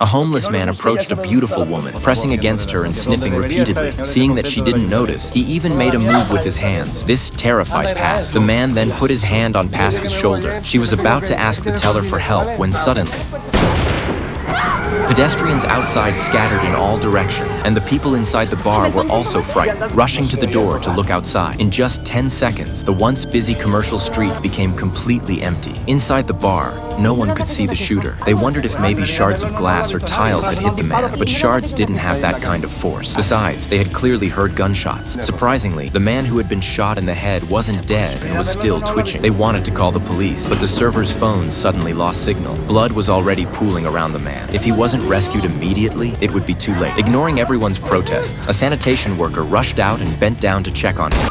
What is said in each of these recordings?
A homeless man approached a beautiful woman, pressing against her and sniffing repeatedly. Seeing that she didn't notice, he even made a move with his hands. This terrified Pas. The man then put his hand on Pasca's shoulder. She was about to ask the teller for help when suddenly, pedestrians outside scattered in all directions, and the people inside the bar were also frightened, rushing to the door to look outside. In just 10 seconds, the once busy commercial street became completely empty. Inside the bar, no one could see the shooter. They wondered if maybe shards of glass or tiles had hit the man, but shards didn't have that kind of force. Besides, they had clearly heard gunshots. Surprisingly, the man who had been shot in the head wasn't dead and was still twitching. They wanted to call the police, but the server's phone suddenly lost signal. Blood was already pooling around the man. If he wasn't rescued immediately, it would be too late. Ignoring everyone's protests, a sanitation worker rushed out and bent down to check on him.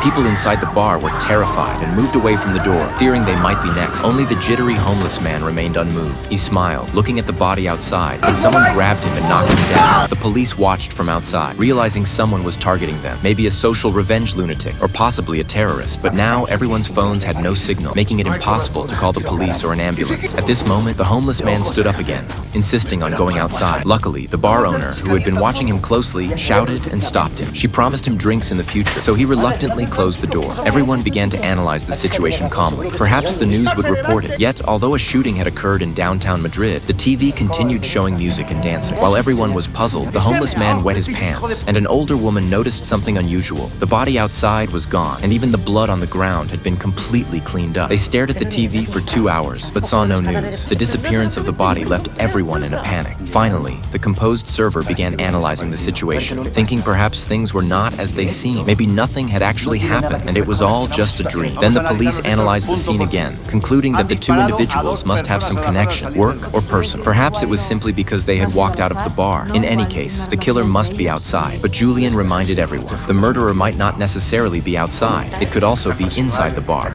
People inside the bar were terrified and moved away from the door, fearing they might be next. Only the jittery homeless man remained unmoved. He smiled, looking at the body outside, but someone grabbed him and knocked him down. The police watched from outside, realizing someone was targeting them, maybe a social revenge lunatic, or possibly a terrorist. But now everyone's phones had no signal, making it impossible to call the police or an ambulance. At this moment, the homeless man stood up again, insisting on going outside. Luckily, the bar owner, who had been watching him closely, shouted and stopped him. She promised him drinks in the future, so he reluctantly closed the door. Everyone began to analyze the situation calmly. Perhaps the news would report it. Yet, although a shooting had occurred in downtown Madrid, the TV continued showing music and dancing. While everyone was puzzled, the homeless man wet his pants, and an older woman noticed something unusual. The body outside was gone, and even the blood on the ground had been completely cleaned up. They stared at the TV for 2 hours, but saw no news. The disappearance of the body left everyone in a panic. Finally, the composed server began analyzing the situation, thinking perhaps things were not as they seemed. Maybe nothing had actually happened, and it was all just a dream. Then the police analyzed the scene again, concluding that the two individuals must have some connection, work or personal. Perhaps it was simply because they had walked out of the bar. In any case, the killer must be outside. But Julian reminded everyone, the murderer might not necessarily be outside. It could also be inside the bar.